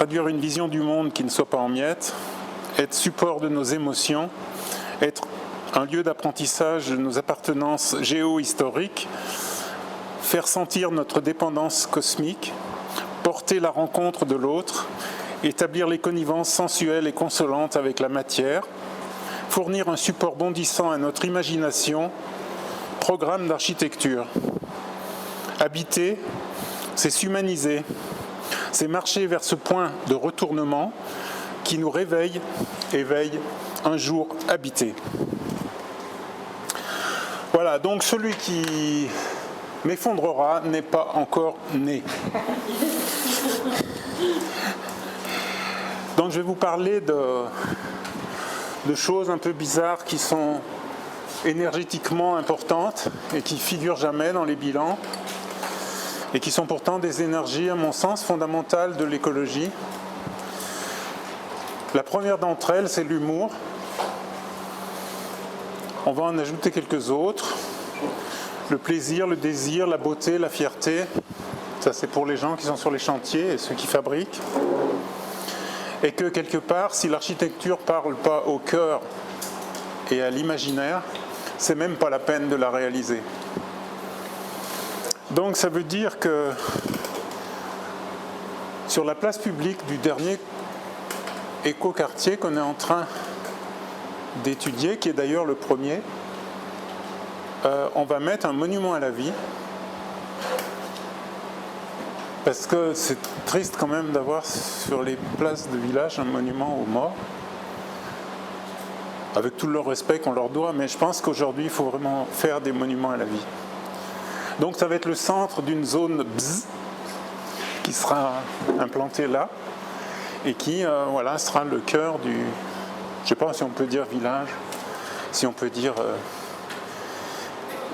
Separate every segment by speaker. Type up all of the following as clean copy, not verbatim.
Speaker 1: traduire une vision du monde qui ne soit pas en miettes, être support de nos émotions, être un lieu d'apprentissage de nos appartenances géo-historiques, faire sentir notre dépendance cosmique, porter la rencontre de l'autre, établir les connivences sensuelles et consolantes avec la matière, fournir un support bondissant à notre imagination, programme d'architecture. Habiter, c'est s'humaniser, c'est marcher vers ce point de retournement qui nous réveille, éveille, un jour habité. Voilà, donc celui qui m'effondrera n'est pas encore né. Donc je vais vous parler de choses un peu bizarres qui sont énergétiquement importantes et qui ne figurent jamais dans les bilans et qui sont pourtant des énergies, à mon sens, fondamentales de l'écologie. La première d'entre elles, c'est l'humour. On va en ajouter quelques autres. Le plaisir, le désir, la beauté, la fierté. Ça, c'est pour les gens qui sont sur les chantiers et ceux qui fabriquent. Et que quelque part, si l'architecture ne parle pas au cœur et à l'imaginaire, c'est même pas la peine de la réaliser. Donc ça veut dire que sur la place publique du dernier écoquartier qu'on est en train d'étudier, qui est d'ailleurs le premier, on va mettre un monument à la vie. Parce que c'est triste quand même d'avoir sur les places de village un monument aux morts, avec tout le respect qu'on leur doit, mais je pense qu'aujourd'hui il faut vraiment faire des monuments à la vie. Donc ça va être le centre d'une zone BZZ qui sera implantée là et qui voilà, sera le cœur du, je ne sais pas si on peut dire village, si on peut dire...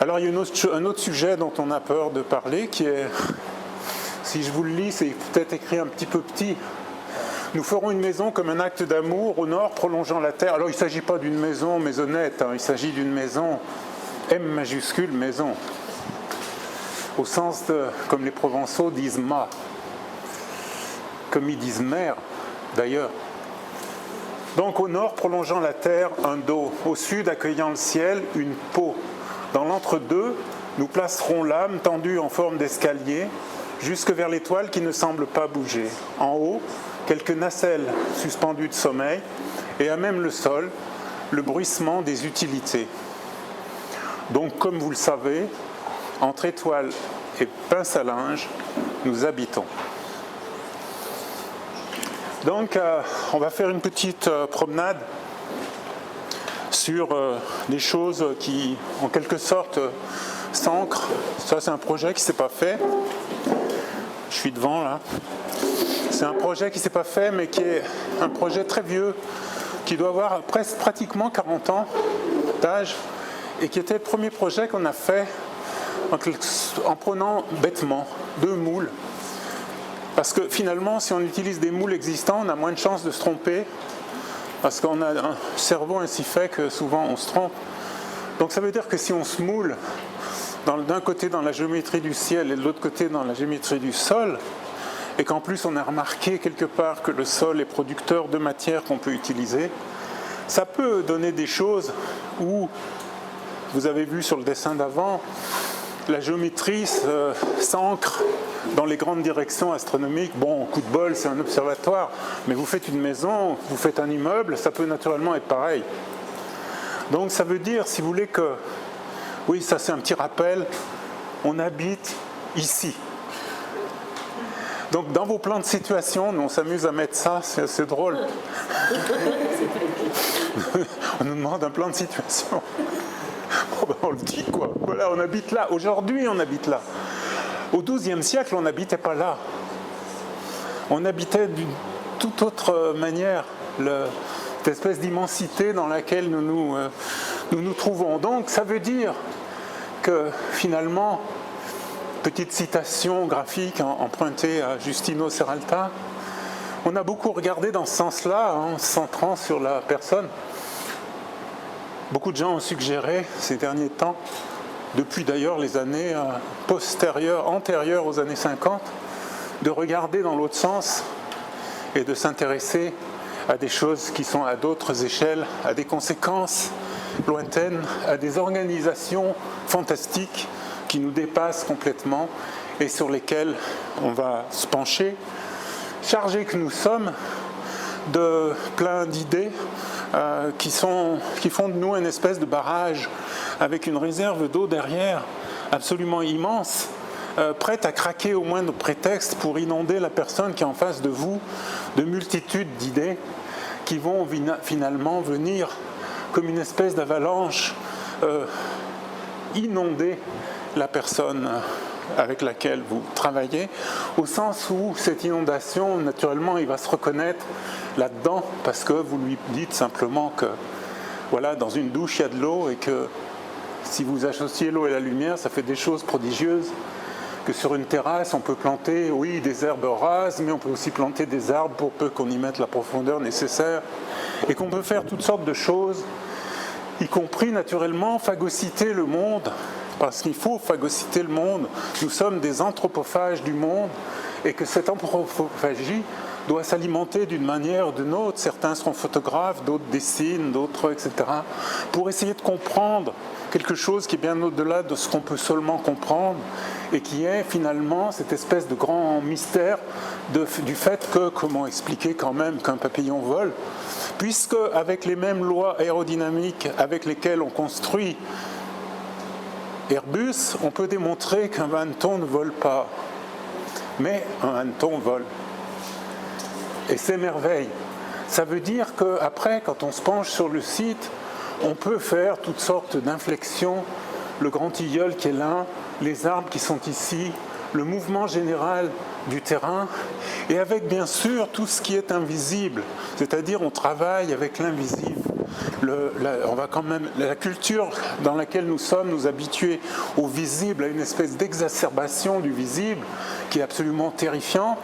Speaker 1: Alors il y a un autre sujet dont on a peur de parler qui est... Si je vous le lis, c'est peut-être écrit un petit peu petit. Nous ferons une maison comme un acte d'amour au nord prolongeant la terre. Alors il ne s'agit pas d'une maison maisonnette, hein, il s'agit d'une maison M majuscule maison. Au sens de, comme les Provençaux disent ma, comme ils disent mère d'ailleurs. Donc au nord prolongeant la terre, un dos. Au sud accueillant le ciel, une peau. Dans l'entre-deux, nous placerons l'âme tendue en forme d'escalier jusque vers l'étoile qui ne semble pas bouger. En haut, quelques nacelles suspendues de sommeil, et à même le sol, le bruissement des utilités. Donc, comme vous le savez, entre étoile et pince à linge, nous habitons. Donc, on va faire une petite promenade sur des choses qui, en quelque sorte, s'ancrent. Ça, c'est un projet qui ne s'est pas fait. Je suis devant là. C'est un projet qui ne s'est pas fait, mais qui est un projet très vieux, qui doit avoir presque pratiquement 40 ans d'âge, et qui était le premier projet qu'on a fait en prenant bêtement 2 moules. Parce que finalement, si on utilise des moules existants, on a moins de chances de se tromper, parce qu'on a un cerveau ainsi fait que souvent on se trompe. Donc ça veut dire que si on se moule d'un côté dans la géométrie du ciel et de l'autre côté dans la géométrie du sol, et qu'en plus on a remarqué quelque part que le sol est producteur de matière qu'on peut utiliser, ça peut donner des choses où, vous avez vu sur le dessin d'avant, la géométrie s'ancre dans les grandes directions astronomiques. Bon, coup de bol, c'est un observatoire, mais vous faites une maison, vous faites un immeuble, ça peut naturellement être pareil. Donc ça veut dire, si vous voulez, que oui, ça c'est un petit rappel, on habite ici. Donc dans vos plans de situation, nous on s'amuse à mettre ça, c'est assez drôle. On nous demande un plan de situation. Bon, ben, on le dit quoi, voilà, on habite là, aujourd'hui on habite là. Au XIIe siècle, on n'habitait pas là. On habitait d'une toute autre manière, cette espèce d'immensité dans laquelle nous nous trouvons. Donc ça veut dire que finalement, petite citation graphique empruntée à Justino Serralta, on a beaucoup regardé dans ce sens-là, en se centrant sur la personne. Beaucoup de gens ont suggéré ces derniers temps, depuis d'ailleurs les années antérieures aux années 50, de regarder dans l'autre sens et de s'intéresser à des choses qui sont à d'autres échelles, à des conséquences lointaines, à des organisations fantastiques qui nous dépassent complètement et sur lesquelles on va se pencher, chargés que nous sommes de plein d'idées qui font de nous une espèce de barrage avec une réserve d'eau derrière absolument immense, prête à craquer au moindre prétexte pour inonder la personne qui est en face de vous de multitudes d'idées qui vont finalement venir comme une espèce d'avalanche inonder la personne avec laquelle vous travaillez, au sens où cette inondation, naturellement, il va se reconnaître là-dedans, parce que vous lui dites simplement que, voilà, dans une douche, il y a de l'eau, et que si vous associez l'eau et la lumière, ça fait des choses prodigieuses, que sur une terrasse, on peut planter, oui, des herbes rases, mais on peut aussi planter des arbres pour peu qu'on y mette la profondeur nécessaire, et qu'on peut faire toutes sortes de choses, y compris, naturellement, phagocyter le monde, parce qu'il faut phagocyter le monde. Nous sommes des anthropophages du monde et que cette anthropophagie doit s'alimenter d'une manière ou d'une autre. Certains seront photographes, d'autres dessinent, d'autres, etc. pour essayer de comprendre quelque chose qui est bien au-delà de ce qu'on peut seulement comprendre et qui est finalement cette espèce de grand mystère du fait que, comment expliquer quand même qu'un papillon vole, puisque avec les mêmes lois aérodynamiques avec lesquelles on construit Airbus, on peut démontrer qu'un hanneton ne vole pas, mais un hanneton vole. Et c'est merveille. Ça veut dire qu'après, quand on se penche sur le site, on peut faire toutes sortes d'inflexions, le grand tilleul qui est là, les arbres qui sont ici, le mouvement général du terrain, et avec bien sûr tout ce qui est invisible, c'est-à-dire on travaille avec l'invisible. La culture dans laquelle nous sommes nous habitués au visible, à une espèce d'exacerbation du visible qui est absolument terrifiante,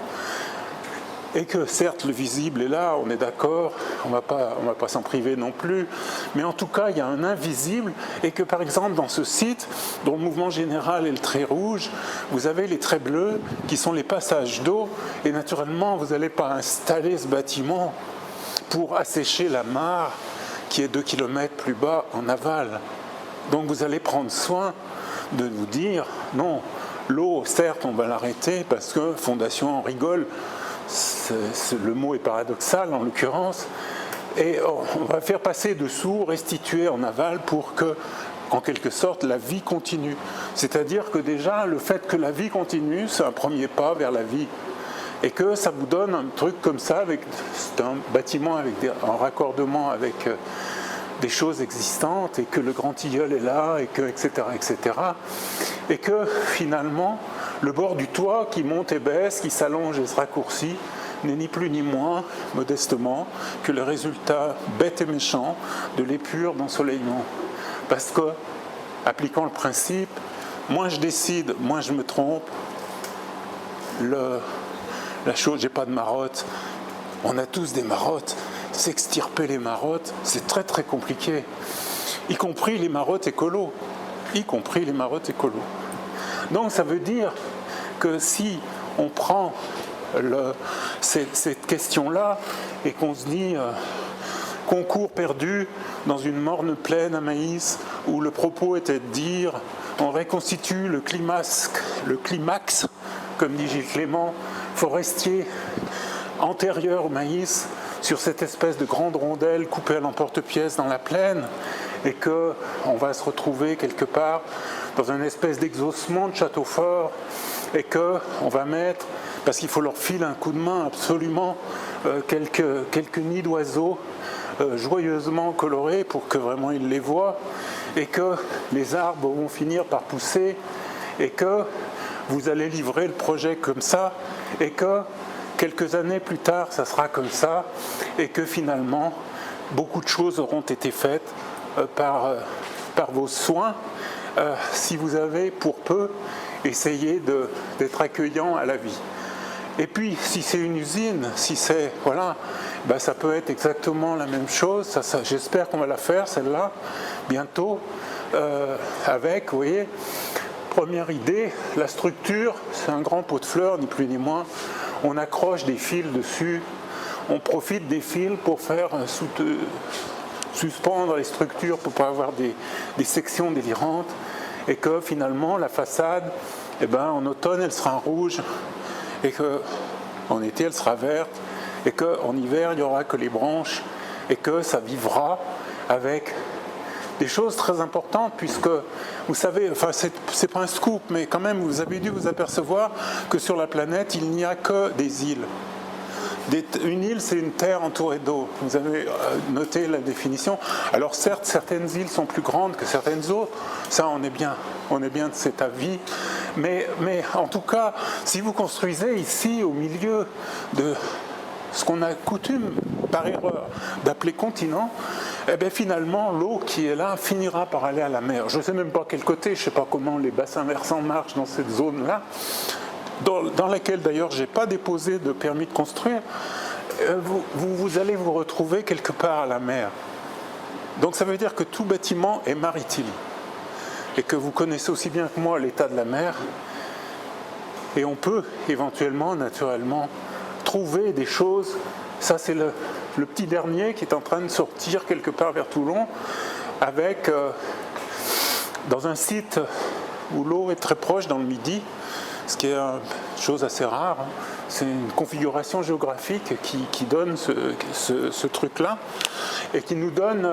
Speaker 1: et que certes le visible est là, on est d'accord, on va pas s'en priver non plus, mais en tout cas il y a un invisible, et que par exemple dans ce site, dont le mouvement général est le trait rouge, vous avez les traits bleus qui sont les passages d'eau, et naturellement vous n'allez pas installer ce bâtiment pour assécher la mare qui est 2 km plus bas en aval. Donc vous allez prendre soin de vous dire, non, l'eau, certes, on va l'arrêter parce que Fondation en rigole, le mot est paradoxal en l'occurrence, et on va faire passer dessous, restituer en aval pour que, en quelque sorte, la vie continue. C'est-à-dire que déjà, le fait que la vie continue, c'est un premier pas vers la vie. Et que ça vous donne un truc comme ça, c'est un bâtiment avec un raccordement avec des choses existantes, et que le grand tilleul est là, et que, etc., etc. Et que finalement, le bord du toit qui monte et baisse, qui s'allonge et se raccourcit, n'est ni plus ni moins, modestement, que le résultat bête et méchant de l'épure d'ensoleillement. Parce que, appliquant le principe, moins je décide, moins je me trompe, la chose, j'ai pas de marotte, on a tous des marottes, s'extirper les marottes, c'est très très compliqué, y compris les marottes écolos, Donc ça veut dire que si on prend cette question-là et qu'on se dit concours perdu dans une morne plaine à maïs où le propos était de dire on reconstitue le climax, comme dit Gilles Clément, forestier antérieur au maïs sur cette espèce de grande rondelle coupée à l'emporte-pièce dans la plaine, et qu'on va se retrouver quelque part dans une espèce d'exhaussement de château fort, et qu'on va mettre, parce qu'il faut leur filer un coup de main absolument, quelques nids d'oiseaux joyeusement colorés pour que vraiment ils les voient, et que les arbres vont finir par pousser, et que vous allez livrer le projet comme ça, et que quelques années plus tard ça sera comme ça, et que finalement beaucoup de choses auront été faites par vos soins, si vous avez pour peu essayé d'être accueillant à la vie. Et puis si c'est une usine, si c'est ça peut être exactement la même chose. J'espère qu'on va la faire celle-là bientôt avec, vous voyez, première idée, la structure, c'est un grand pot de fleurs, ni plus ni moins. on accroche des fils dessus, on profite des fils pour faire suspendre les structures pour pas avoir des sections délirantes, et que finalement la façade, en automne elle sera rouge, et qu'en été elle sera verte, et qu'en hiver il n'y aura que les branches, et que ça vivra avec des choses très importantes, puisque vous savez, enfin c'est pas un scoop, mais quand même vous avez dû vous apercevoir que sur la planète il n'y a que des îles. Une île, c'est une terre entourée d'eau. Vous avez noté la définition. Alors certes, certaines îles sont plus grandes que certaines autres. Ça, on est bien de cet avis. Mais en tout cas, si vous construisez ici, au milieu de ce qu'on a coutume, par erreur, d'appeler continent, finalement, l'eau qui est là finira par aller à la mer. Je ne sais même pas quel côté, je ne sais pas comment les bassins versants marchent dans cette zone-là, dans laquelle d'ailleurs je n'ai pas déposé de permis de construire, vous allez vous retrouver quelque part à la mer. Donc ça veut dire que tout bâtiment est maritime, et que vous connaissez aussi bien que moi l'état de la mer, et on peut éventuellement, naturellement, trouver des choses. Ça c'est le petit dernier qui est en train de sortir quelque part vers Toulon, avec dans un site où l'eau est très proche dans le Midi, ce qui est une chose assez rare. C'est une configuration géographique qui donne ce truc-là, et qui nous donne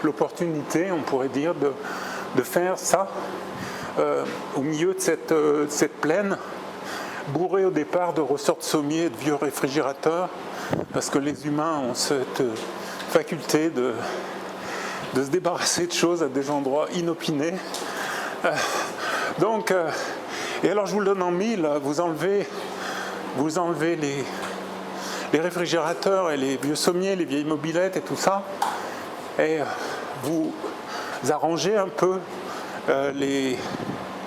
Speaker 1: l'opportunité, on pourrait dire, de faire ça au milieu de cette plaine, bourrée au départ de ressorts de sommiers et de vieux réfrigérateurs, parce que les humains ont cette faculté de se débarrasser de choses à des endroits inopinés. Et alors je vous le donne en mille, vous enlevez les réfrigérateurs et les vieux sommiers, les vieilles mobylettes et tout ça, et vous arrangez un peu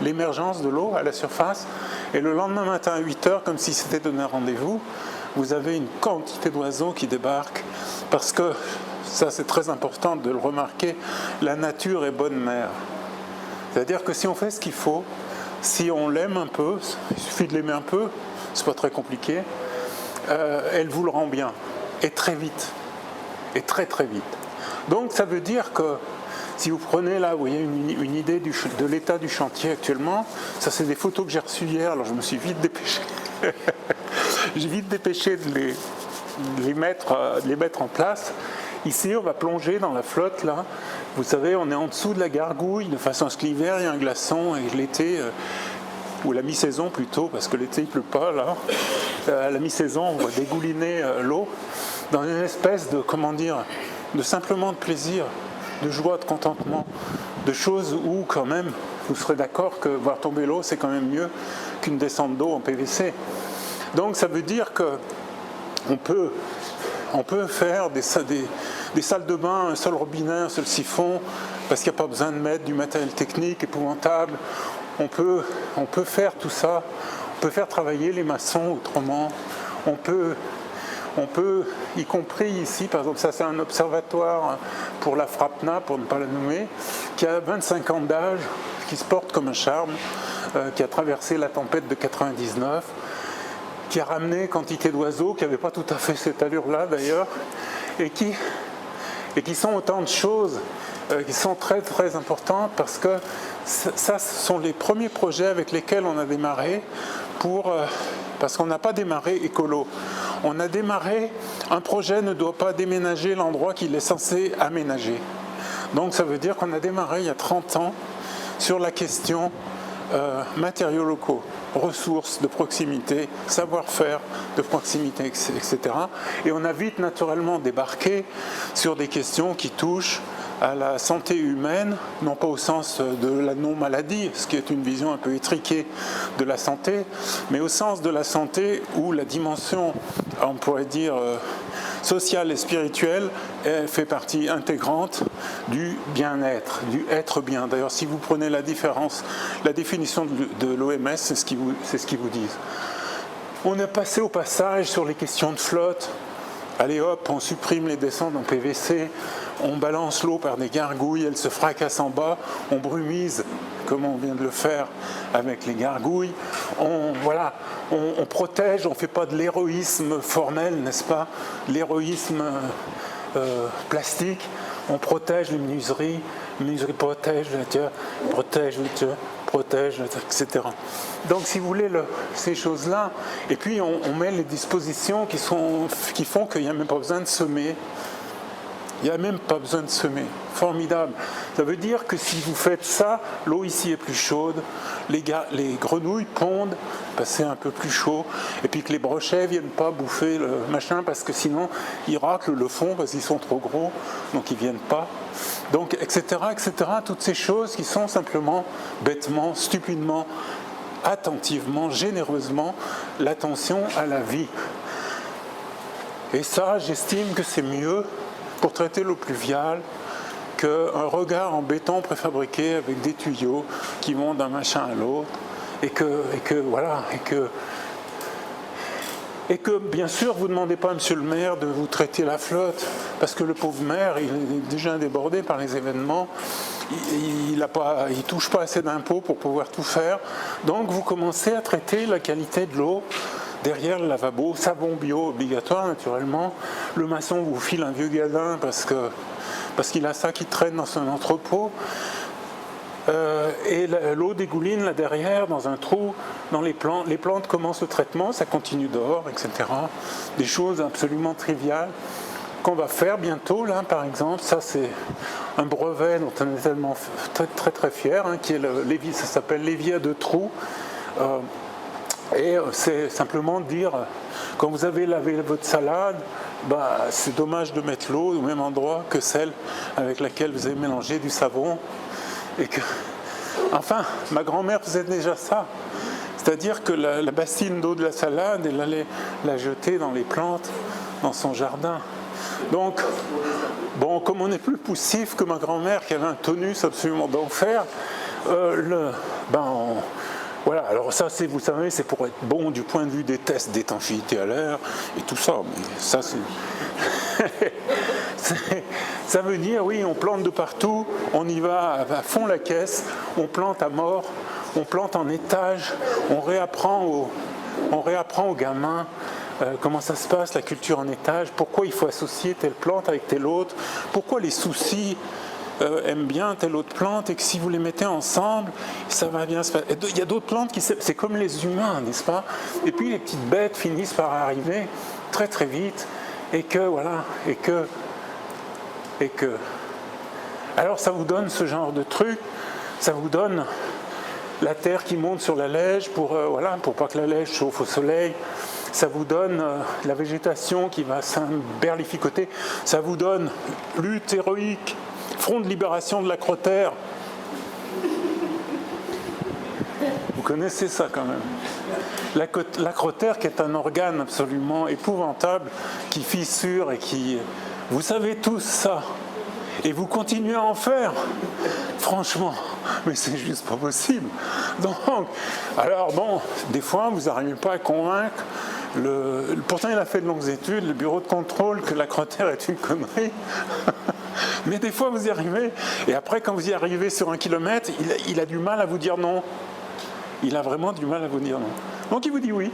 Speaker 1: l'émergence de l'eau à la surface, et le lendemain matin à 8h, comme si c'était donné un rendez-vous, vous avez une quantité d'oiseaux qui débarquent, parce que, ça c'est très important de le remarquer, la nature est bonne mère. C'est-à-dire que si on fait ce qu'il faut, si on l'aime un peu, il suffit de l'aimer un peu, c'est pas très compliqué, elle vous le rend bien, et très vite, et très très vite. Donc ça veut dire que si vous prenez là, vous voyez une idée de l'état du chantier actuellement, ça c'est des photos que j'ai reçues hier, alors je me suis vite dépêché. J'ai vite dépêché de les mettre en place. Ici on va plonger dans la flotte là. Vous savez, on est en dessous de la gargouille, de façon à ce que l'hiver il y a un glaçon, et l'été, ou la mi-saison plutôt, parce que l'été il pleut pas là, à la mi-saison on va dégouliner l'eau dans une espèce de, de simplement de plaisir, de joie, de contentement, de choses où quand même vous serez d'accord que voir tomber l'eau c'est quand même mieux qu'une descente d'eau en PVC. Donc ça veut dire que on peut faire des salles de bain, un seul robinet, un seul siphon, parce qu'il n'y a pas besoin de mettre du matériel technique épouvantable. On peut faire tout ça, on peut faire travailler les maçons autrement, on peut, y compris ici, par exemple, ça c'est un observatoire pour la FRAPNA, pour ne pas la nommer, qui a 25 ans d'âge, qui se porte comme un charme, qui a traversé la tempête de 99, qui a ramené quantité d'oiseaux, qui n'avaient pas tout à fait cette allure-là d'ailleurs, et qui sont autant de choses qui sont très très importantes, parce que ça ce sont les premiers projets avec lesquels on a démarré, parce qu'on n'a pas démarré écolo. On a démarré, un projet ne doit pas déménager l'endroit qu'il est censé aménager. Donc ça veut dire qu'on a démarré il y a 30 ans sur la question matériaux locaux, ressources de proximité, savoir-faire de proximité, etc. Et on a vite naturellement débarqué sur des questions qui touchent à la santé humaine, non pas au sens de la non-maladie, ce qui est une vision un peu étriquée de la santé, mais au sens de la santé où la dimension, on pourrait dire, sociale et spirituelle, elle fait partie intégrante du bien-être, du être bien. D'ailleurs, si vous prenez la définition de l'OMS, c'est ce qu'ils vous disent. On est passé au passage sur les questions de flotte. Allez hop, on supprime les descentes en PVC, on balance l'eau par des gargouilles, elle se fracasse en bas, on brumise comme on vient de le faire avec les gargouilles. On protège, on ne fait pas de l'héroïsme formel, n'est-ce pas? L'héroïsme plastique. On protège les menuiseries protège la terre, protège la terre, etc. Donc si vous voulez, ces choses-là, et puis on met les dispositions qui font qu'il n'y a même pas besoin de semer. Il n'y a même pas besoin de semer. Formidable. Ça veut dire que si vous faites ça, l'eau ici est plus chaude, les grenouilles pondent, parce que c'est un peu plus chaud, et puis que les brochets ne viennent pas bouffer le machin, parce que sinon ils raclent le fond, parce qu'ils sont trop gros, donc ils ne viennent pas. Donc, etc., etc., toutes ces choses qui sont simplement, bêtement, stupidement, attentivement, généreusement, l'attention à la vie. Et ça, j'estime que c'est mieux pour traiter l'eau pluviale qu'un regard en béton préfabriqué avec des tuyaux qui vont d'un machin à l'autre et que bien sûr vous ne demandez pas à monsieur le maire de vous traiter la flotte parce que le pauvre maire il est déjà débordé par les événements, il touche pas assez d'impôts pour pouvoir tout faire, donc vous commencez à traiter la qualité de l'eau derrière le lavabo, savon bio obligatoire naturellement, le maçon vous file un vieux gadin parce qu'il a ça qui traîne dans son entrepôt, et l'eau dégouline là derrière dans un trou dans les plantes commencent le traitement, ça continue dehors, etc. Des choses absolument triviales qu'on va faire bientôt là par exemple, ça c'est un brevet dont on est tellement très très très fier, qui est ça s'appelle l'évier à deux trous. Et c'est simplement dire, quand vous avez lavé votre salade, c'est dommage de mettre l'eau au même endroit que celle avec laquelle vous avez mélangé du savon. Enfin, ma grand-mère faisait déjà ça. C'est-à-dire que la bassine d'eau de la salade, elle allait la jeter dans les plantes, dans son jardin. Donc, comme on est plus poussif que ma grand-mère qui avait un tonus absolument d'enfer, voilà, alors ça, vous savez, c'est pour être bon du point de vue des tests d'étanchéité à l'air et tout ça. Mais ça, ça veut dire, oui, on plante de partout, on y va à fond la caisse, on plante à mort, on plante en étage, on réapprend aux gamins comment ça se passe, la culture en étage, pourquoi il faut associer telle plante avec telle autre, pourquoi les soucis aiment bien telle autre plante et que si vous les mettez ensemble, ça va bien se passer. Il y a d'autres plantes c'est comme les humains, n'est-ce pas? Et puis les petites bêtes finissent par arriver très très vite et que. Alors ça vous donne ce genre de truc, ça vous donne la terre qui monte sur la neige pour pas que la neige chauffe au soleil. Ça vous donne la végétation qui va s'imberlificoter. Ça vous donne lutte héroïque, front de libération de l'acrotère. Vous connaissez ça quand même. L'acrotère qui est un organe absolument épouvantable, qui fissure et qui... Vous savez tous ça. Et vous continuez à en faire. Franchement, mais c'est juste pas possible. Donc, alors bon, des fois vous n'arrivez pas à convaincre pourtant il a fait de longues études, le bureau de contrôle, que l'acrotère est une connerie. Mais des fois vous y arrivez, et après quand vous y arrivez sur 1 kilomètre, il a du mal à vous dire non. Il a vraiment du mal à vous dire non. Donc il vous dit oui.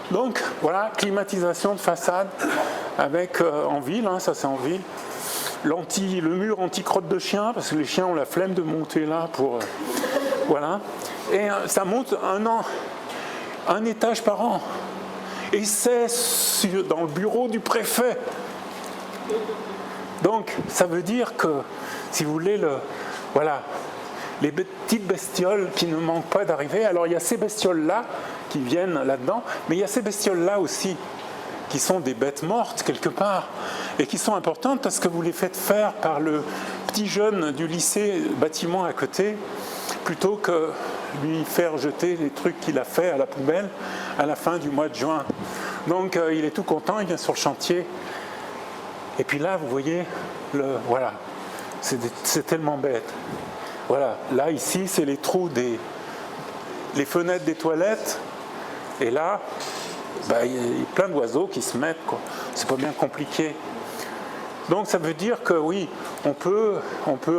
Speaker 1: Donc voilà, climatisation de façade avec en ville, ça c'est en ville. Le mur anti-crotte de chien, parce que les chiens ont la flemme de monter là pour... voilà. Et ça monte un étage par an. Et c'est dans le bureau du préfet. Donc, ça veut dire que, si vous voulez, les petites bestioles qui ne manquent pas d'arriver. Alors, il y a ces bestioles-là qui viennent là-dedans, mais il y a ces bestioles-là aussi qui sont des bêtes mortes quelque part et qui sont importantes parce que vous les faites faire par le petit jeune du lycée bâtiment à côté plutôt que lui faire jeter les trucs qu'il a fait à la poubelle à la fin du mois de juin. Donc il est tout content, il vient sur le chantier et puis là vous voyez voilà, c'est tellement bête. Voilà, là ici c'est les trous les fenêtres des toilettes et là il y a plein d'oiseaux qui se mettent, quoi. C'est pas bien compliqué. Donc ça veut dire que oui, on peut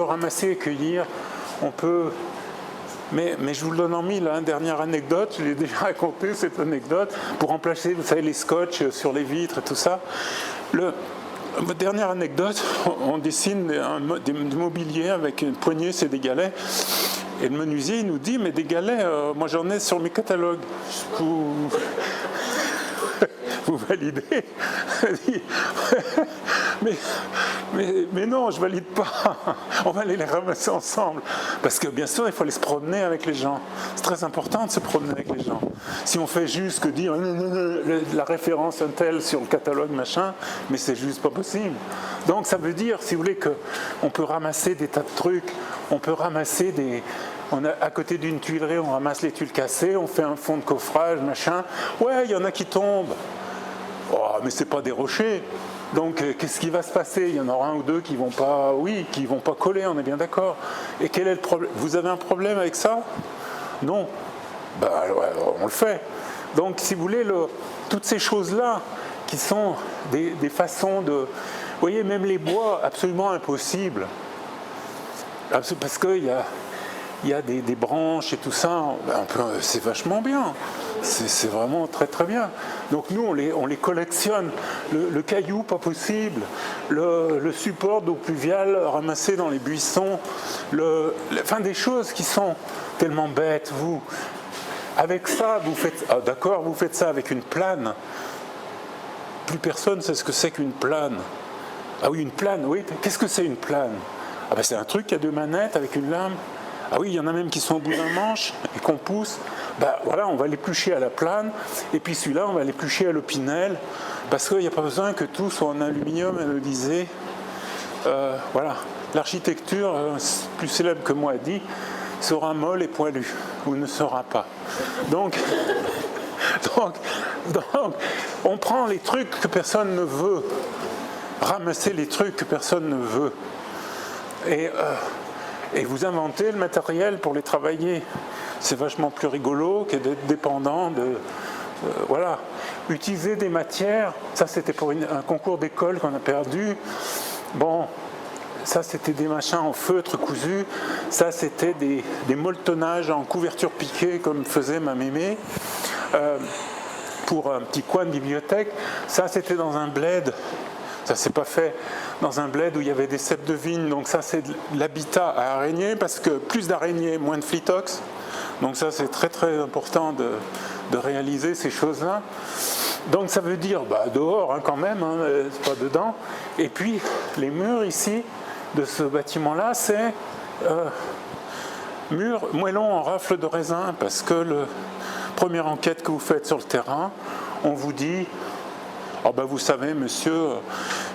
Speaker 1: ramasser et cueillir, on peut Mais je vous le donne en mille, hein. Dernière anecdote, je l'ai déjà raconté cette anecdote, pour remplacer, vous savez, les scotch sur les vitres et tout ça. Dernière anecdote, on dessine du mobilier avec une poignée, c'est des galets. Et le menuisier, il nous dit, mais des galets, moi j'en ai sur mes catalogues. Vous validez? mais non, je valide pas. On va aller les ramasser ensemble. Parce que bien sûr, il faut aller se promener avec les gens. C'est très important de se promener avec les gens. Si on fait juste que dire la référence un tel sur le catalogue machin, mais c'est juste pas possible. Donc ça veut dire, si vous voulez, qu'on peut ramasser des tas de trucs, on peut ramasser à côté d'une tuilerie, on ramasse les tuiles cassées, on fait un fond de coffrage, machin. Ouais, il y en a qui tombent. Oh, mais c'est pas des rochers. Donc, qu'est-ce qui va se passer? Il y en aura un ou deux qui vont pas coller, on est bien d'accord. Et quel est le problème? Vous avez un problème avec ça? Non. Ben, ouais, on le fait. Donc, si vous voulez, toutes ces choses-là, qui sont des façons de... Vous voyez, même les bois, absolument impossibles. Parce qu'il y a des branches et tout ça, c'est vachement bien. C'est vraiment très très bien. Donc nous, on les collectionne. Le caillou, pas possible. Le support d'eau pluviale ramassé dans les buissons. Enfin, des choses qui sont tellement bêtes. Avec ça, vous faites... Ah, d'accord, vous faites ça avec une plane. Plus personne ne sait ce que c'est qu'une plane. Ah oui, une plane, oui. Qu'est-ce que c'est une plane? Ah ben, c'est un truc qui a deux manettes avec une lame. Ah oui, il y en a même qui sont au bout d'un manche et qu'on pousse. Ben voilà, on va l'éplucher à la plane, et puis celui-là, on va l'éplucher à l'opinel, parce qu'il n'y a pas besoin que tout soit en aluminium anodisé. Voilà, l'architecture, plus célèbre que moi, a dit, sera molle et poilue, ou ne sera pas. Donc, on prend les trucs que personne ne veut, ramasser les trucs que personne ne veut, et vous inventez le matériel pour les travailler. C'est vachement plus rigolo que d'être dépendant de... voilà. Utiliser des matières, ça c'était pour un concours d'école qu'on a perdu. Bon, ça c'était des machins en feutre cousu. Ça c'était des molletonnages en couverture piquée comme faisait ma mémé. Pour un petit coin de bibliothèque. Ça c'était dans un bled. Ça s'est pas fait dans un bled où il y avait des ceps de vigne. Donc ça c'est de l'habitat à araignées, parce que plus d'araignées, moins de flitox. Donc ça c'est très très important de réaliser ces choses-là. Donc ça veut dire dehors quand même, c'est pas dedans. Et puis les murs ici de ce bâtiment-là, c'est murs moellons en rafle de raisin, parce que la première enquête que vous faites sur le terrain, on vous dit vous savez monsieur,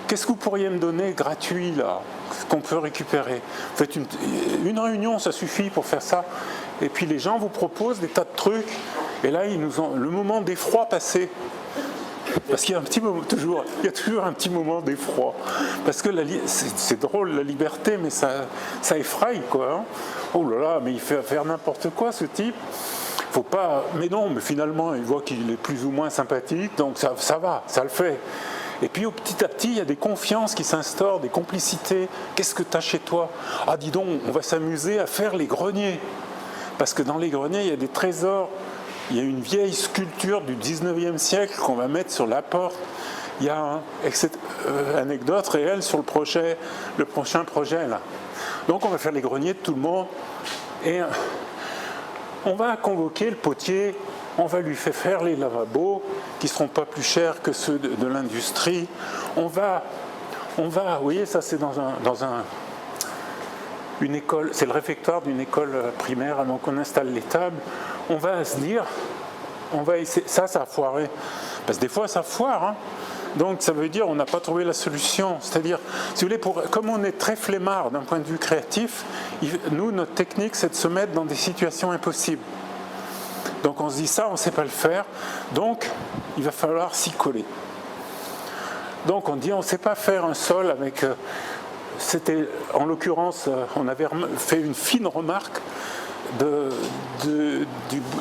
Speaker 1: qu'est-ce que vous pourriez me donner gratuit là, qu'on peut récupérer? Faites une réunion, ça suffit pour faire ça. Et puis les gens vous proposent des tas de trucs, et là ils le moment d'effroi passé. Parce qu'il y a toujours un petit moment d'effroi. Parce que c'est drôle la liberté, mais ça effraie quoi. Oh là là, mais il fait faire n'importe quoi ce type. Faut pas. Mais non, mais finalement il voit qu'il est plus ou moins sympathique, donc ça va, ça le fait. Et puis petit à petit, il y a des confiances qui s'instaurent, des complicités. Qu'est-ce que tu as chez toi? Ah dis donc, on va s'amuser à faire les greniers. Parce que dans les greniers, il y a des trésors. Il y a une vieille sculpture du 19e siècle qu'on va mettre sur la porte. Il y a cette anecdote réelle sur le prochain projet là. Donc on va faire les greniers de tout le monde. Et on va convoquer le potier, on va lui faire les lavabos qui ne seront pas plus chers que ceux de l'industrie. On va, vous voyez, ça c'est dans une école, c'est le réfectoire d'une école primaire, donc on installe les tables. On va se dire, on va essayer, ça a foiré, parce que des fois ça foire, hein. Donc ça veut dire on n'a pas trouvé la solution. C'est-à-dire, si vous voulez, comme on est très flemmard d'un point de vue créatif, nous, notre technique, c'est de se mettre dans des situations impossibles. Donc on se dit ça, on ne sait pas le faire, donc il va falloir s'y coller. Donc on dit on ne sait pas faire un sol avec... c'était, en l'occurrence, on avait fait une fine remarque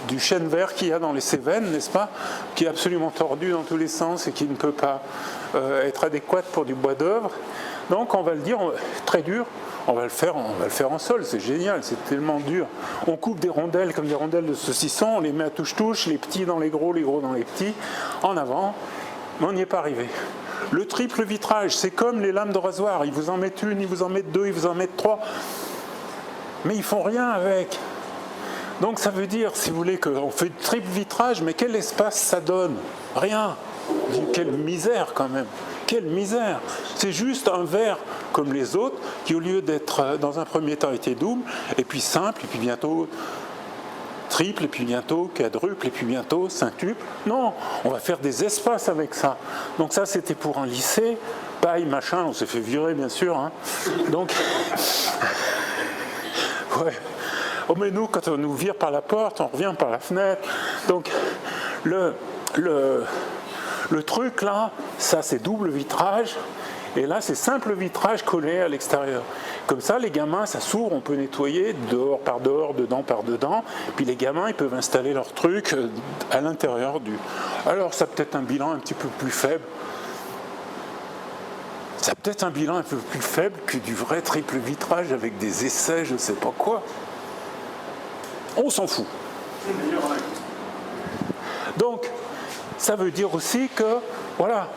Speaker 1: du chêne vert qu'il y a dans les Cévennes, n'est-ce pas, qui est absolument tordu dans tous les sens et qui ne peut pas être adéquate pour du bois d'œuvre. Donc on va le dire, très dur, on va le faire en sol, c'est génial, c'est tellement dur. On coupe des rondelles comme des rondelles de saucisson, on les met à touche-touche, les petits dans les gros dans les petits, en avant, mais on n'y est pas arrivé. Le triple vitrage, c'est comme les lames de rasoir, ils vous en mettent une, ils vous en mettent deux, ils vous en mettent trois, mais ils font rien avec. Donc ça veut dire, si vous voulez, qu'on fait triple vitrage, mais quel espace ça donne? Rien. Quelle misère quand même. Quelle misère. C'est juste un verre comme les autres, qui au lieu d'être dans un premier temps était double, et puis simple, et puis bientôt triple, et puis bientôt quadruple, et puis bientôt quintuple. Non, on va faire des espaces avec ça. Donc ça, c'était pour un lycée, paille, machin, on s'est fait virer bien sûr. Hein. Donc, ouais. Oh mais nous, quand on nous vire par la porte, on revient par la fenêtre. Donc le truc là, ça c'est double vitrage, et là c'est simple vitrage collé à l'extérieur. Comme ça, les gamins, ça s'ouvre, on peut nettoyer dehors par dehors, dedans par dedans, puis les gamins, ils peuvent installer leur truc à l'intérieur du... Alors ça a peut-être un bilan un petit peu plus faible. Ça a peut-être un bilan un peu plus faible que du vrai triple vitrage avec des essais, je ne sais pas quoi. On s'en fout. Donc, ça veut dire aussi que, voilà,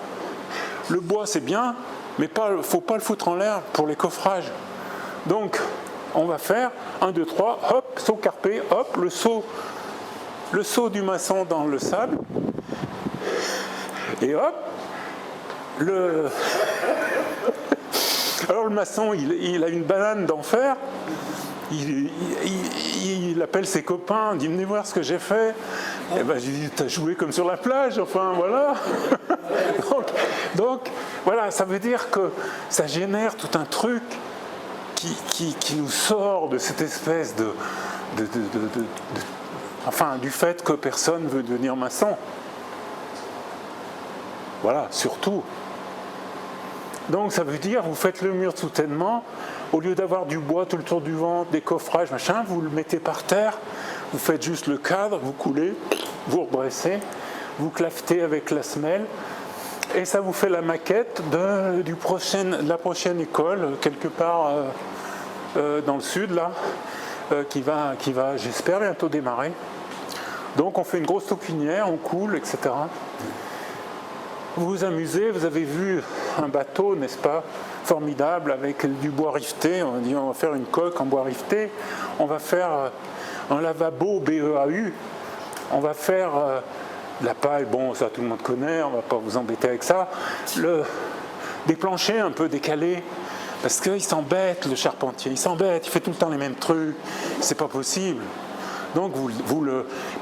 Speaker 1: le bois c'est bien, mais il ne faut pas le foutre en l'air pour les coffrages. Donc, on va faire 1, 2, 3, hop, saut carpé, hop, le saut du maçon dans le sable, et hop, alors le maçon, il a une banane d'enfer. Il appelle ses copains, il dit venez voir ce que j'ai fait. Et ben j'ai dit t'as joué comme sur la plage, enfin voilà. donc voilà, ça veut dire que ça génère tout un truc qui nous sort de cette espèce enfin du fait que personne veut devenir maçon. Voilà, surtout. Donc ça veut dire, vous faites le mur de soutènement, au lieu d'avoir du bois tout le tour du ventre, des coffrages, machin, vous le mettez par terre, vous faites juste le cadre, vous coulez, vous redressez, vous clavetez avec la semelle, et ça vous fait la maquette de la prochaine école, quelque part dans le sud, là, qui va, j'espère, bientôt démarrer. Donc on fait une grosse taupinière, on coule, etc. Vous vous amusez, vous avez vu un bateau, n'est-ce pas, formidable, avec du bois rifté. On dit on va faire une coque en bois rifté, on va faire un lavabo BEAU, on va faire de la paille, bon ça tout le monde connaît, on ne va pas vous embêter avec ça, des planchers un peu décalés, parce qu'il s'embête le charpentier, il s'embête, il fait tout le temps les mêmes trucs, c'est pas possible. Donc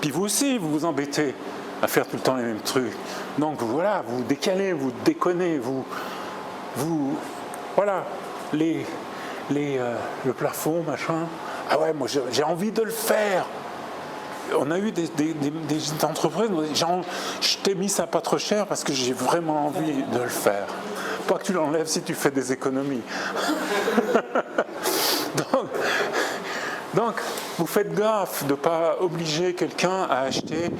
Speaker 1: puis vous aussi vous vous embêtez à faire tout le temps les mêmes trucs. Donc voilà, vous décalez, vous déconnez, voilà, le plafond, machin. Ah ouais, moi j'ai envie de le faire. On a eu des entreprises, je t'ai mis ça pas trop cher parce que j'ai vraiment envie de le faire. Pas que tu l'enlèves si tu fais des économies. Donc, vous faites gaffe de ne pas obliger quelqu'un à acheter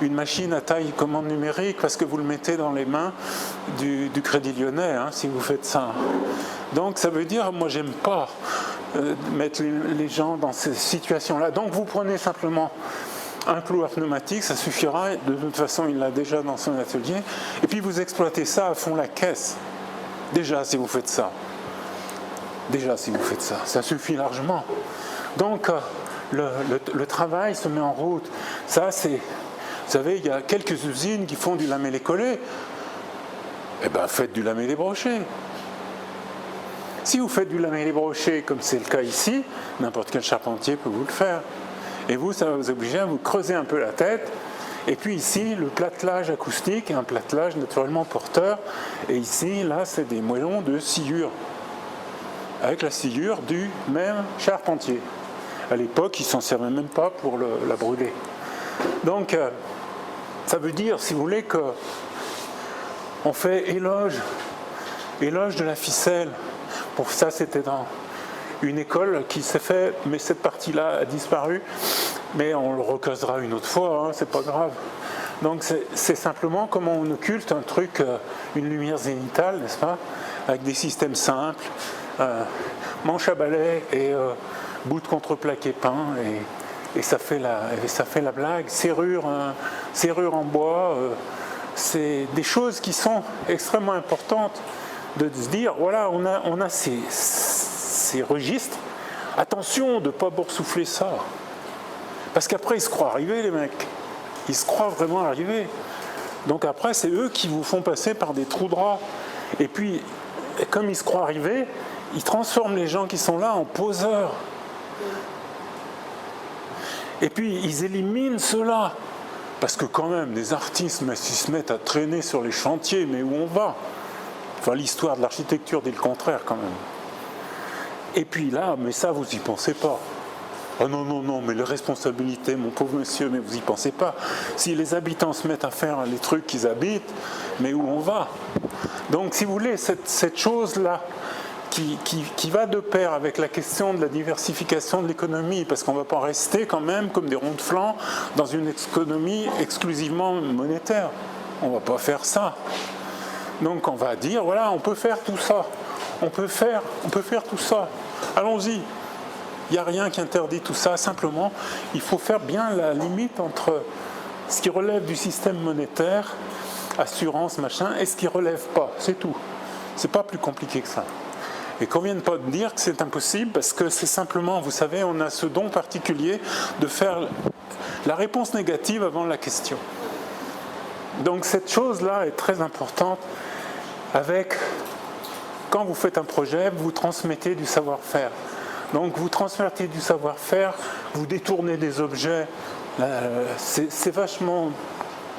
Speaker 1: une machine à taille commande numérique parce que vous le mettez dans les mains du Crédit Lyonnais, hein, si vous faites ça. Donc, ça veut dire, moi, j'aime pas mettre les gens dans ces situations-là. Donc, vous prenez simplement un cloueur pneumatique, ça suffira. De toute façon, il l'a déjà dans son atelier. Et puis, vous exploitez ça à fond la caisse. Déjà, si vous faites ça. Ça suffit largement. Donc, le travail se met en route. Ça, c'est... Vous savez, il y a quelques usines qui font du lamellé-collé. Eh bien, faites du lamellé-broché. Si vous faites du lamellé-broché, comme c'est le cas ici, n'importe quel charpentier peut vous le faire. Et vous, ça va vous obliger à vous creuser un peu la tête. Et puis ici, le platelage acoustique est un platelage naturellement porteur. Et ici, là, c'est des moellons de sciure. Avec la sciure du même charpentier. À l'époque, ils ne s'en servaient même pas pour la brûler. Donc, ça veut dire, si vous voulez, qu'on fait éloge de la ficelle. Pour ça, c'était dans une école qui s'est fait, mais cette partie-là a disparu. Mais on le recausera une autre fois, hein, c'est pas grave. Donc, c'est simplement comment on occulte un truc, une lumière zénitale, n'est-ce pas, avec des systèmes simples, manche à balai et bout de contreplaqué peint et ça fait la blague. Serrure en bois, c'est des choses qui sont extrêmement importantes de se dire, voilà, on a ces registres. Attention de ne pas boursoufler ça. Parce qu'après, ils se croient arrivés, les mecs. Ils se croient vraiment arrivés. Donc après, c'est eux qui vous font passer par des trous de rats. Et puis, comme ils se croient arrivés, ils transforment les gens qui sont là en poseurs. Et puis, ils éliminent ceux-là. Parce que quand même, des artistes, s'ils se mettent à traîner sur les chantiers, mais où on va? Enfin, l'histoire de l'architecture dit le contraire quand même. Et puis là, mais ça, vous y pensez pas. Oh non, mais les responsabilités, mon pauvre monsieur, mais vous y pensez pas. Si les habitants se mettent à faire les trucs qu'ils habitent, mais où on va? Donc, si vous voulez, cette chose-là, qui va de pair avec la question de la diversification de l'économie, parce qu'on ne va pas rester quand même comme des ronds de flanc dans une économie exclusivement monétaire. On ne va pas faire ça. Donc, on va dire, voilà, on peut faire tout ça. On peut faire tout ça. Allons-y. Il n'y a rien qui interdit tout ça. Simplement, il faut faire bien la limite entre ce qui relève du système monétaire, assurance, machin, et ce qui ne relève pas. C'est tout. C'est pas plus compliqué que ça. Et qu'on ne vienne pas de dire que c'est impossible, parce que c'est simplement, vous savez, on a ce don particulier de faire la réponse négative avant la question. Donc cette chose-là est très importante avec... Quand vous faites un projet, vous transmettez du savoir-faire. Donc vous transmettez du savoir-faire, vous détournez des objets. C'est vachement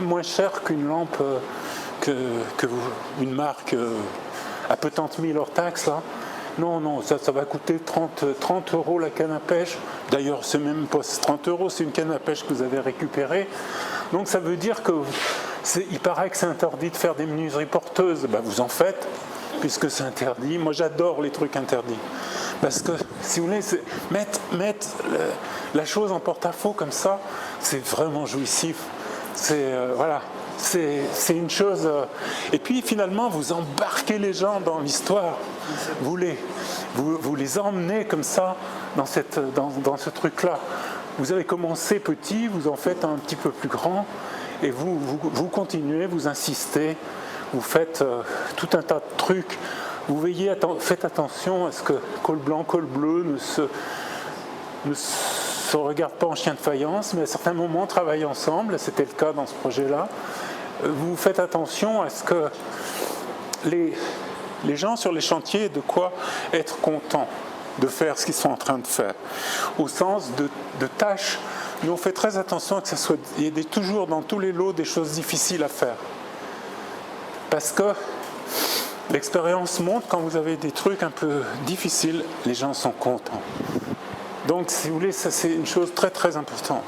Speaker 1: moins cher qu'une lampe, une marque à peu tant de mille hors taxe. Là. Non, ça va coûter 30 euros la canne à pêche. D'ailleurs, c'est même pas 30 euros, c'est une canne à pêche que vous avez récupérée. Donc ça veut dire que il paraît que c'est interdit de faire des menuiseries porteuses. Ben, vous en faites. Puisque c'est interdit. Moi, j'adore les trucs interdits. Parce que, si vous voulez, mettre la chose en porte-à-faux comme ça, c'est vraiment jouissif. Voilà, c'est une chose... Et puis, finalement, vous embarquez les gens dans l'histoire. Vous les emmenez comme ça dans ce truc-là. Vous avez commencé petit, vous en faites un petit peu plus grand, et vous continuez, vous insistez. Vous faites tout un tas de trucs. Vous faites attention à ce que col blanc, col bleu ne se regardent pas en chien de faïence, mais à certains moments travaillent ensemble. C'était le cas dans ce projet-là. Vous faites attention à ce que les gens sur les chantiers aient de quoi être contents de faire ce qu'ils sont en train de faire. Au sens de tâches, nous on fait très attention à que il y ait toujours dans tous les lots des choses difficiles à faire. Parce que l'expérience montre, quand vous avez des trucs un peu difficiles, les gens sont contents. Donc, si vous voulez, ça c'est une chose très très importante.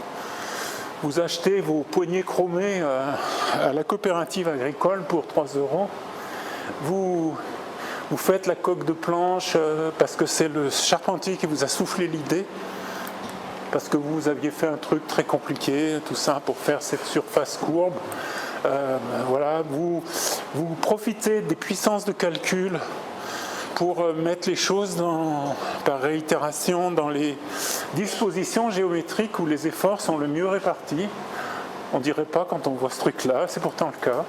Speaker 1: Vous achetez vos poignées chromées à la coopérative agricole pour 3 euros. Vous faites la coque de planche parce que c'est le charpentier qui vous a soufflé l'idée. Parce que vous aviez fait un truc très compliqué, tout ça, pour faire cette surface courbe. Voilà, vous profitez des puissances de calcul pour mettre les choses par réitération dans les dispositions géométriques où les efforts sont le mieux répartis. On ne dirait pas quand on voit ce truc-là, c'est pourtant le cas.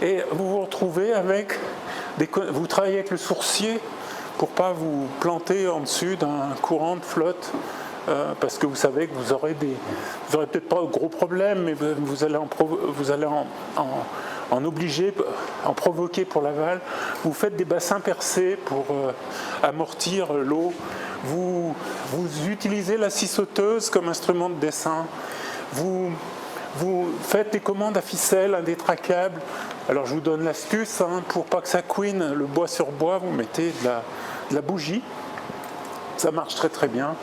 Speaker 1: Et vous vous retrouvez avec vous travaillez avec le sourcier pour ne pas vous planter en dessus d'un courant de flotte. Parce que vous savez que vous aurez peut-être pas de gros problèmes, mais vous allez en provoquer pour l'aval. Vous faites des bassins percés pour amortir l'eau. Vous utilisez la scie sauteuse comme instrument de dessin. Vous faites des commandes à ficelle indétraquables. Alors je vous donne l'astuce, pour pas que ça couine, le bois sur bois, vous mettez de la bougie. Ça marche très très bien.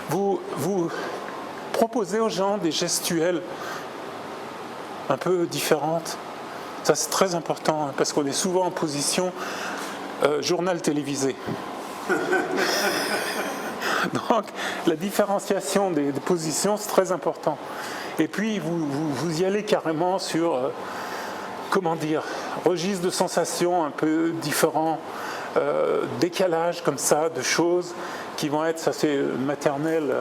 Speaker 1: Vous proposez aux gens des gestuelles un peu différentes. Ça, c'est très important, parce qu'on est souvent en position journal télévisé. Donc, la différenciation des positions, c'est très important. Et puis, vous y allez carrément sur, registre de sensations un peu différents. décalage comme ça de choses qui vont être, ça c'est maternelle,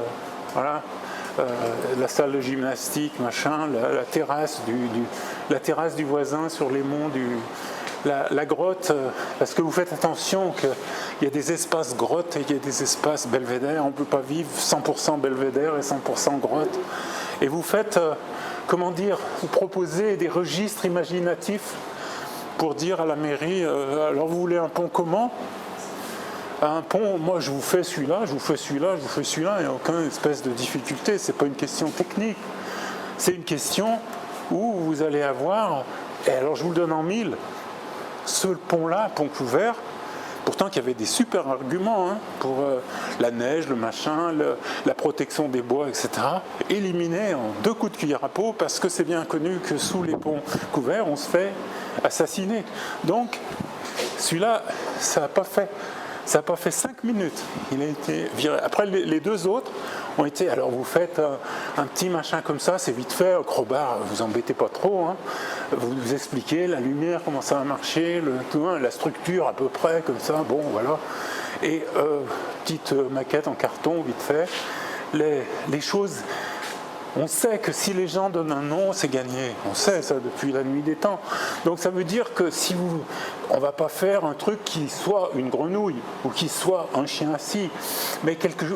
Speaker 1: voilà, la salle de gymnastique, machin, la terrasse du voisin sur les monts la grotte, parce que vous faites attention qu'il y a des espaces grottes et il y a des espaces belvédères. On ne peut pas vivre 100% belvédère et 100% grotte. Et vous faites, vous proposez des registres imaginatifs pour dire à la mairie, alors vous voulez un pont comment ? Un pont, moi je vous fais celui-là, je vous fais celui-là, je vous fais celui-là, il n'y a aucune espèce de difficulté, c'est pas une question technique. C'est une question où vous allez avoir, et alors je vous le donne en mille, ce pont-là, pont couvert, pourtant qu'il y avait des super arguments pour la neige, le machin, la protection des bois, etc., éliminé en 2 coups de cuillère à peau parce que c'est bien connu que sous les ponts couverts, on se fait assassiner. Donc, celui-là, ça n'a pas fait 5 minutes. Il a été viré. Après, les 2 autres ont été. Alors, vous faites un petit machin comme ça, c'est vite fait. Crowbar, vous embêtez pas trop. Vous expliquez la lumière, comment ça va marcher, la structure à peu près, comme ça. Bon, voilà. Et petite maquette en carton, vite fait. Les choses. On sait que si les gens donnent un nom, c'est gagné. On sait ça depuis la nuit des temps. Donc ça veut dire que on ne va pas faire un truc qui soit une grenouille ou qui soit un chien assis,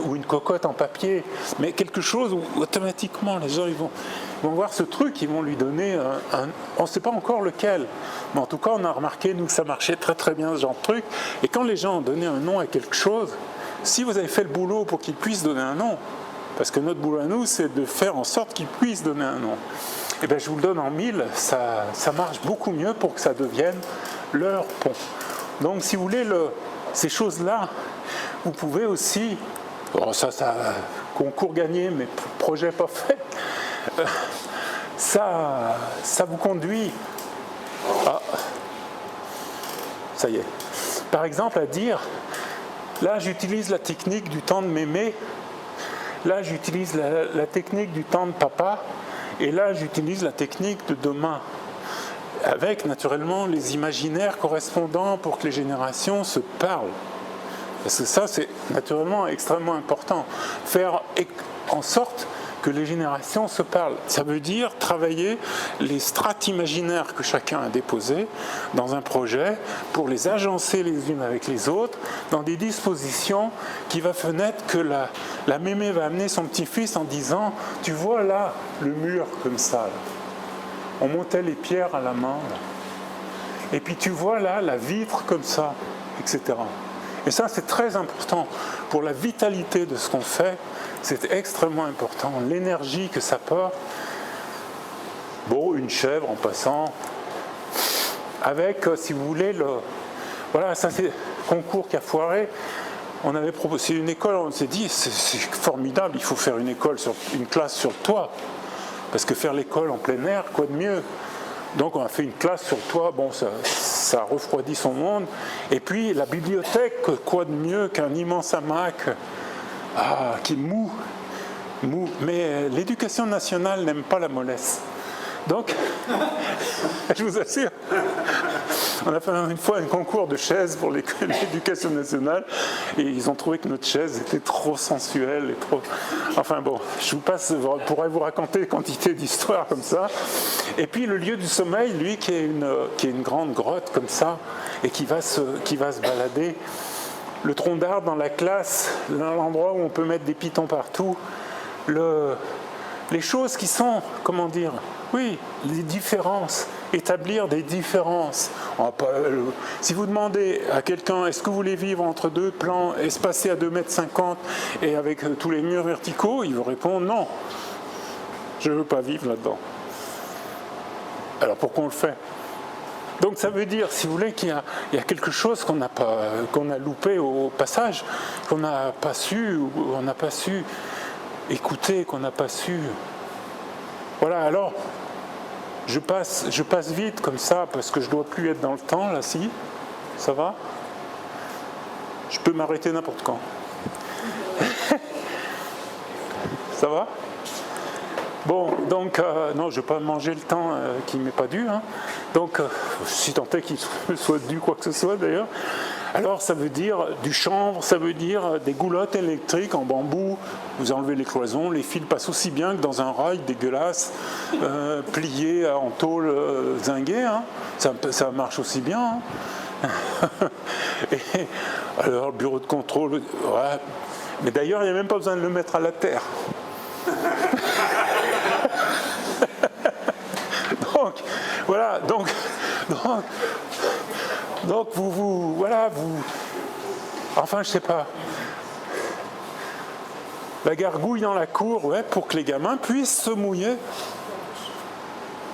Speaker 1: ou une cocotte en papier, mais quelque chose où automatiquement les gens ils vont voir ce truc, ils vont lui donner on ne sait pas encore lequel, mais en tout cas on a remarqué nous que ça marchait très très bien ce genre de truc. Et quand les gens ont donné un nom à quelque chose, si vous avez fait le boulot pour qu'ils puissent donner un nom, parce que notre boulot à nous, c'est de faire en sorte qu'ils puissent donner un nom. Et bien, je vous le donne en 1000, ça marche beaucoup mieux pour que ça devienne leur pont. Donc, si vous voulez, ces choses-là, vous pouvez aussi, concours gagné, mais projet pas fait, ça vous conduit à, ça y est, par exemple, à dire, là, j'utilise la technique du temps de mémé. Là, j'utilise la technique du temps de papa, et là, j'utilise la technique de demain, avec naturellement les imaginaires correspondants pour que les générations se parlent. Parce que ça, c'est naturellement extrêmement important. Faire en sorte que les générations se parlent. Ça veut dire travailler les strates imaginaires que chacun a déposées dans un projet pour les agencer les unes avec les autres dans des dispositions qui va fenêtre que la mémé va amener son petit-fils en disant « Tu vois là, le mur comme ça, là. On montait les pierres à la main. Là. Et puis tu vois là, la vitre comme ça, etc. » Et ça, c'est très important pour la vitalité de ce qu'on fait. C'est extrêmement important, l'énergie que ça porte. Bon, une chèvre en passant, avec, si vous voulez, voilà, ça c'est le concours qui a foiré. On avait proposé une école, on s'est dit, c'est formidable, il faut faire une classe sur le toit. Parce que faire l'école en plein air, quoi de mieux ? Donc on a fait une classe sur le toit, bon, ça refroidit son monde. Et puis la bibliothèque, quoi de mieux qu'un immense hamac qui est mou. Mais l'éducation nationale n'aime pas la mollesse. Donc, je vous assure, on a fait une fois un concours de chaises pour l'éducation nationale et ils ont trouvé que notre chaise était trop sensuelle et trop... Enfin bon, je pourrais vous raconter quantité d'histoires comme ça. Et puis le lieu du sommeil, lui, qui est une grande grotte comme ça et qui va se balader. Le tronc d'arbre dans la classe, l'endroit où on peut mettre des pitons partout, les choses qui sont, oui, les différences, établir des différences. Si vous demandez à quelqu'un, est-ce que vous voulez vivre entre 2 plans espacés à 2,50 m et avec tous les murs verticaux, il vous répond non, je ne veux pas vivre là-dedans. Alors pourquoi on le fait ? Donc ça veut dire, si vous voulez, qu'il y a quelque chose qu'on a loupé au passage, qu'on n'a pas su, ou on n'a pas su écouter, qu'on n'a pas su... Voilà, alors, je passe vite comme ça, parce que je ne dois plus être dans le temps, là, si, ça va ? Je peux m'arrêter n'importe quand. Ça va ? Bon, donc, non, je ne vais pas manger le temps qui ne m'est pas dû. Donc, si tant est qu'il me soit dû quoi que ce soit d'ailleurs. Alors ça veut dire du chanvre, ça veut dire des goulottes électriques en bambou. Vous enlevez les cloisons, les fils passent aussi bien que dans un rail dégueulasse, plié en tôle zinguée. Hein. Ça marche aussi bien. Hein. Et alors le bureau de contrôle, ouais. Mais d'ailleurs il n'y a même pas besoin de le mettre à la terre. Donc voilà, donc voilà, enfin je sais pas, la gargouille dans la cour, ouais, pour que les gamins puissent se mouiller.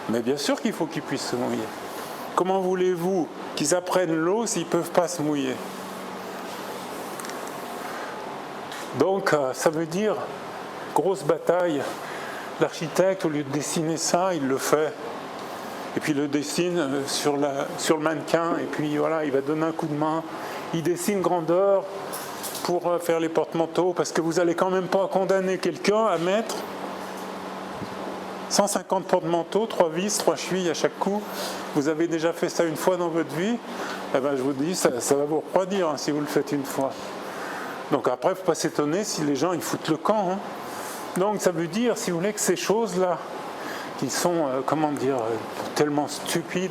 Speaker 1: Mais bien sûr qu'il faut qu'ils puissent se mouiller. Comment voulez-vous qu'ils apprennent l'eau s'ils ne peuvent pas se mouiller? Donc ça veut dire grosse bataille. L'architecte, au lieu de dessiner ça, il le fait. Et puis il le dessine sur le mannequin, et puis voilà, il va donner un coup de main. Il dessine grandeur pour faire les porte-manteaux, parce que vous n'allez quand même pas condamner quelqu'un à mettre 150 porte-manteaux, 3 vis, 3 chevilles à chaque coup. Vous avez déjà fait ça une fois dans votre vie, eh ben, je vous dis, ça va vous refroidir hein, si vous le faites une fois. Donc après, il ne faut pas s'étonner si les gens ils foutent le camp. Hein. Donc ça veut dire, si vous voulez, que ces choses-là, qui sont, comment dire, tellement stupides,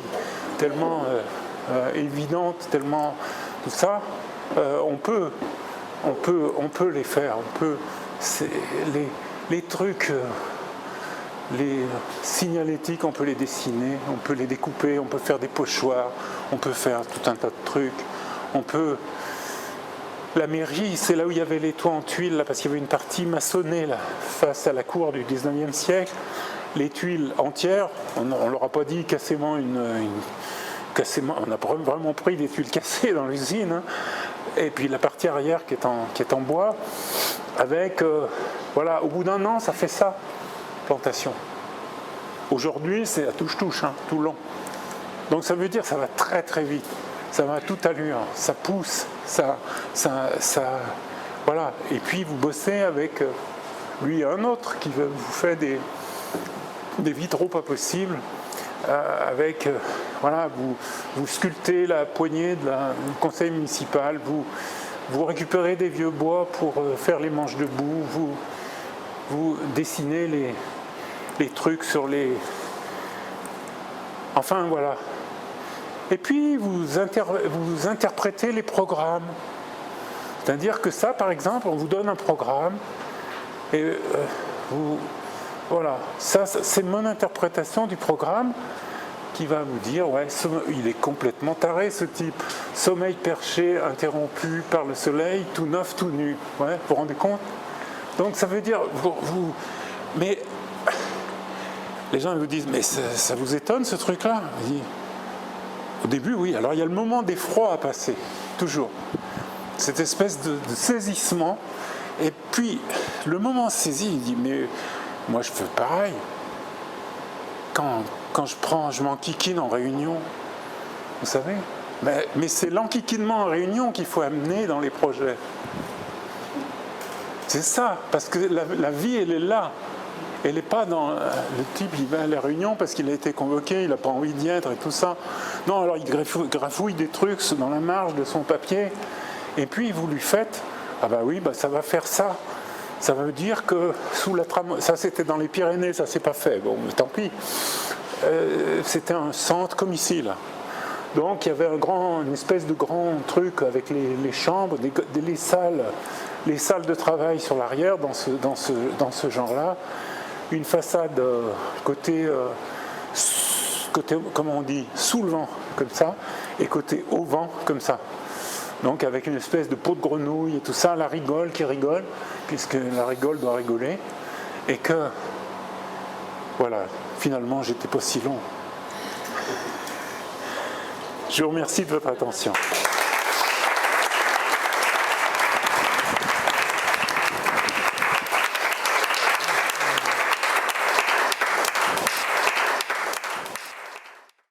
Speaker 1: tellement évidentes, tellement tout ça, on peut les faire. Les trucs, les signalétiques, on peut les dessiner, on peut les découper, on peut faire des pochoirs, on peut faire tout un tas de trucs. La mairie, c'est là où il y avait les toits en tuiles, là, parce qu'il y avait une partie maçonnée là, face à la cour du 19e siècle. Les tuiles entières, on ne leur a pas dit cassez-moi on a vraiment pris des tuiles cassées dans l'usine, hein. Et puis la partie arrière qui est en bois, avec, voilà, au bout d'un an, ça fait ça, plantation. Aujourd'hui, c'est à touche-touche, hein, tout long. Donc ça veut dire que ça va très très vite, ça va à toute allure, ça pousse, ça voilà. Et puis vous bossez avec lui et un autre qui vous fait des vitraux pas possibles, avec, voilà, vous sculptez la poignée du conseil municipal, vous récupérez des vieux bois pour faire les manches debout, vous dessinez les trucs sur les... Enfin, voilà. Et puis, vous interprétez les programmes. C'est-à-dire que ça, par exemple, on vous donne un programme, et voilà, ça c'est mon interprétation du programme qui va vous dire, ouais, il est complètement taré ce type. Sommeil perché, interrompu par le soleil, tout neuf, tout nu. Ouais, vous vous rendez compte? Donc ça veut dire, mais les gens vous disent, mais ça vous étonne ce truc-là? Au début, oui. Alors il y a le moment d'effroi à passer, toujours. Cette espèce de saisissement. Et puis, le moment saisi, il dit, mais moi je fais pareil. Quand je m'enquiquine en réunion, vous savez, mais c'est l'enquiquinement en réunion qu'il faut amener dans les projets. C'est ça, parce que la vie, elle est là. Elle n'est pas dans... Le type, il va à la réunion parce qu'il a été convoqué, il n'a pas envie d'y être et tout ça. Non, alors il grafouille des trucs dans la marge de son papier, et puis vous lui faites, ah bah oui, bah ça va faire ça. Ça veut dire que sous la trame... Ça, c'était dans les Pyrénées, ça s'est pas fait. Bon, mais tant pis. C'était un centre comme ici, là. Donc il y avait une espèce de grand truc avec les chambres, les salles de travail sur l'arrière dans ce genre-là. Une façade côté, comment on dit, sous le vent, comme ça, et côté au vent, comme ça. Donc avec une espèce de peau de grenouille et tout ça, la rigole qui rigole, puisque la rigole doit rigoler, et que, voilà, finalement, j'étais pas si long. Je vous remercie de votre attention.